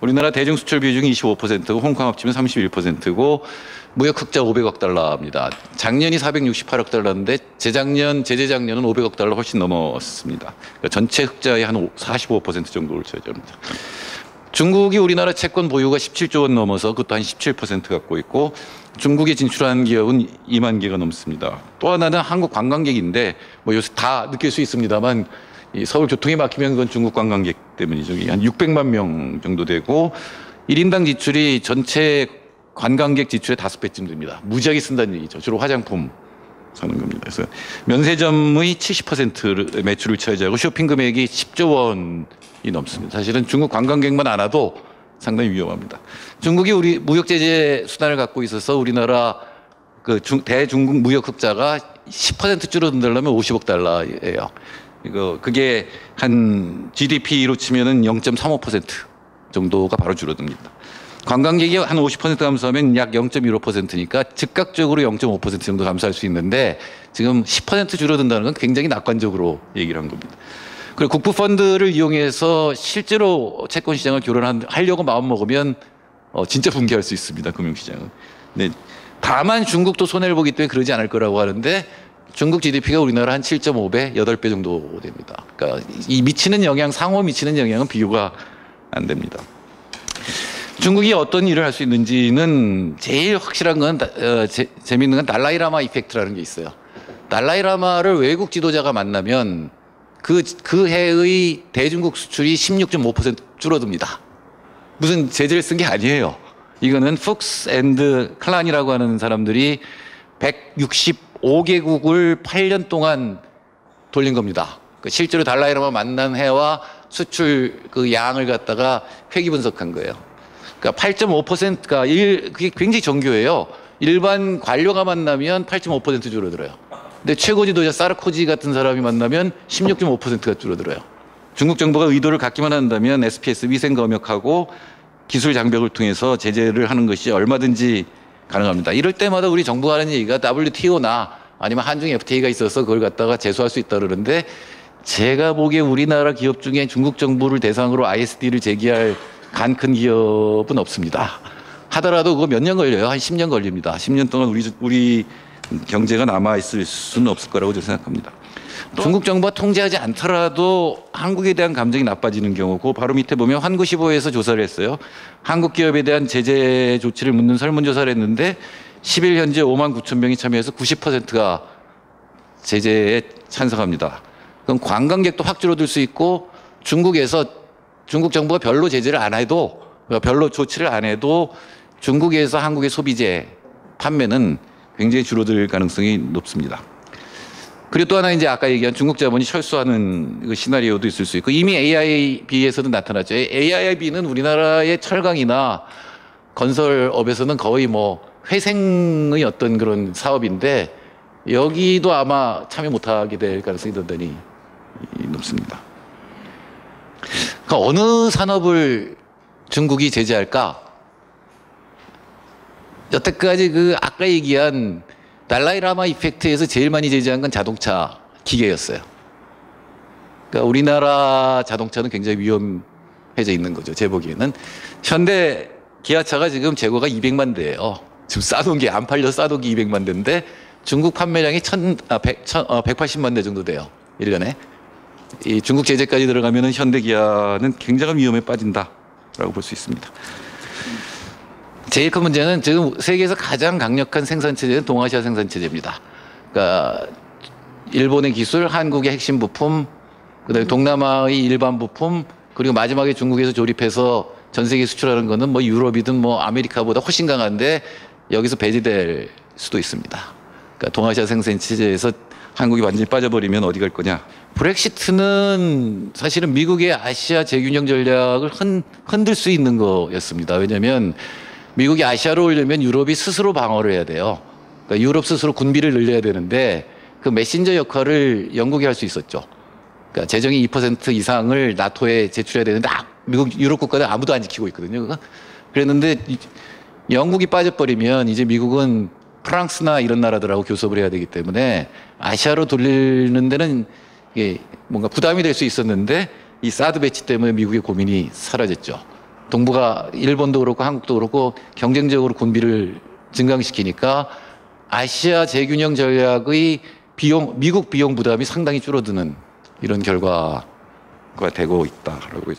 우리나라 대중 수출 비중이 25%고 홍콩 합치면 31%고 무역 흑자 500억 달러입니다. 작년이 468억 달러인데 재작년은 500억 달러 훨씬 넘었습니다. 그러니까 전체 흑자의 한 45% 정도를 차지합니다. 중국이 우리나라 채권 보유가 17조 원 넘어서 그것도 한 17% 갖고 있고 중국에 진출한 기업은 2만 개가 넘습니다. 또 하나는 한국 관광객인데 뭐 요새 다 느낄 수 있습니다만 이 서울 교통이 막히면 그건 중국 관광객 때문이죠. 한 600만 명 정도 되고 1인당 지출이 전체 관광객 지출의 5배쯤 됩니다. 무지하게 쓴다는 얘기죠. 주로 화장품 사는 겁니다. 그래서 면세점의 70% 매출을 차지하고 쇼핑 금액이 10조 원이 넘습니다. 사실은 중국 관광객만 안 와도 상당히 위험합니다. 중국이 우리 무역 제재 수단을 갖고 있어서 우리나라 그 대중국 무역 흑자가 10% 줄어든다면 50억 달러예요. 그게 한 GDP로 치면은 0.35% 정도가 바로 줄어듭니다. 관광객이 한 50% 감소하면 약 0.15%니까 즉각적으로 0.5% 정도 감소할 수 있는데 지금 10% 줄어든다는 건 굉장히 낙관적으로 얘기를 한 겁니다. 그리고 국부펀드를 이용해서 실제로 채권 시장을 교란하려고 마음먹으면 진짜 붕괴할 수 있습니다. 금융시장은. 네. 다만 중국도 손해를 보기 때문에 그러지 않을 거라고 하는데 중국 GDP가 우리나라 한 7.5배, 8배 정도 됩니다. 그러니까 이 미치는 영향, 상호 미치는 영향은 비교가 안 됩니다. 중국이 어떤 일을 할 수 있는지는 제일 확실한 건 재미있는 건 달라이라마 이펙트라는 게 있어요. 달라이라마를 외국 지도자가 만나면 그 해의 대중국 수출이 16.5% 줄어듭니다. 무슨 제재를 쓴 게 아니에요. 이거는 푹스 앤드 클란이라고 하는 사람들이 165개국을 8년 동안 돌린 겁니다. 실제로 달라이라마 만난 해와 수출 그 양을 갖다가 회귀 분석한 거예요. 그러니까 8.5%가 그게 굉장히 정교해요. 일반 관료가 만나면 8.5% 줄어들어요. 근데 최고 지도자 사르코지 같은 사람이 만나면 16.5%가 줄어들어요. 중국 정부가 의도를 갖기만 한다면 SPS 위생 검역하고 기술 장벽을 통해서 제재를 하는 것이 얼마든지 가능합니다. 이럴 때마다 우리 정부가 하는 얘기가 WTO나 아니면 한중 FTA가 있어서 그걸 갖다가 제소할 수 있다 그러는데 제가 보기에 우리나라 기업 중에 중국 정부를 대상으로 ISD를 제기할 간 큰 기업은 없습니다. 하더라도 그거 몇 년 걸려요. 한 10년 걸립니다. 10년 동안 우리 경제가 남아있을 수는 없을 거라고 저는 생각합니다. 중국 정부가 통제하지 않더라도 한국에 대한 감정이 나빠지는 경우고 바로 밑에 보면 환구시보에서 조사를 했어요. 한국 기업에 대한 제재 조치를 묻는 설문조사를 했는데 10일 현재 5만 9천 명이 참여해서 90%가 제재에 찬성합니다. 그럼 관광객도 확 줄어들 수 있고 중국 정부가 별로 제재를 안 해도 별로 조치를 안 해도 중국에서 한국의 소비재 판매는 굉장히 줄어들 가능성이 높습니다. 그리고 또 하나 이제 아까 얘기한 중국 자본이 철수하는 그 시나리오도 있을 수 있고 이미 AIB에서도 나타났죠. AIB는 우리나라의 철강이나 건설업에서는 거의 뭐 회생의 어떤 그런 사업인데 여기도 아마 참여 못하게 될 가능성이 대단히 높습니다. 그러니까 어느 산업을 중국이 제재할까? 여태까지 그 아까 얘기한 달라이라마 이펙트에서 제일 많이 제재한 건 자동차 기계였어요. 그러니까 우리나라 자동차는 굉장히 위험해져 있는 거죠. 제 보기에는. 현대 기아차가 지금 재고가 200만 대예요. 지금 싸놓은 게 안 팔려 싸놓은 게 200만 대인데 중국 판매량이 180만 대 정도 돼요. 1년에. 이 중국 제재까지 들어가면은 현대 기아는 굉장한 위험에 빠진다라고 볼 수 있습니다. 제일 큰 문제는 지금 세계에서 가장 강력한 생산체제는 동아시아 생산체제입니다. 그러니까 일본의 기술, 한국의 핵심 부품, 그다음에 동남아의 일반 부품, 그리고 마지막에 중국에서 조립해서 전 세계에 수출하는 거는 뭐 유럽이든 뭐 아메리카보다 훨씬 강한데 여기서 배제될 수도 있습니다. 그러니까 동아시아 생산체제에서 한국이 완전히 빠져버리면 어디 갈 거냐. 브렉시트는 사실은 미국의 아시아 재균형 전략을 흔들 수 있는 거였습니다. 왜냐하면 미국이 아시아로 오려면 유럽이 스스로 방어를 해야 돼요. 그러니까 유럽 스스로 군비를 늘려야 되는데 그 메신저 역할을 영국이 할 수 있었죠. 그러니까 재정의 2% 이상을 나토에 제출해야 되는데 유럽 국가들 아무도 안 지키고 있거든요. 그랬는데 영국이 빠져버리면 이제 미국은 프랑스나 이런 나라들하고 교섭을 해야 되기 때문에 아시아로 돌리는 데는 이게 뭔가 부담이 될 수 있었는데 이 사드 배치 때문에 미국의 고민이 사라졌죠. 동북아 일본도 그렇고 한국도 그렇고 경쟁적으로 군비를 증강시키니까 아시아 재균형 전략의 미국 비용 부담이 상당히 줄어드는 이런 결과가 되고 있다라고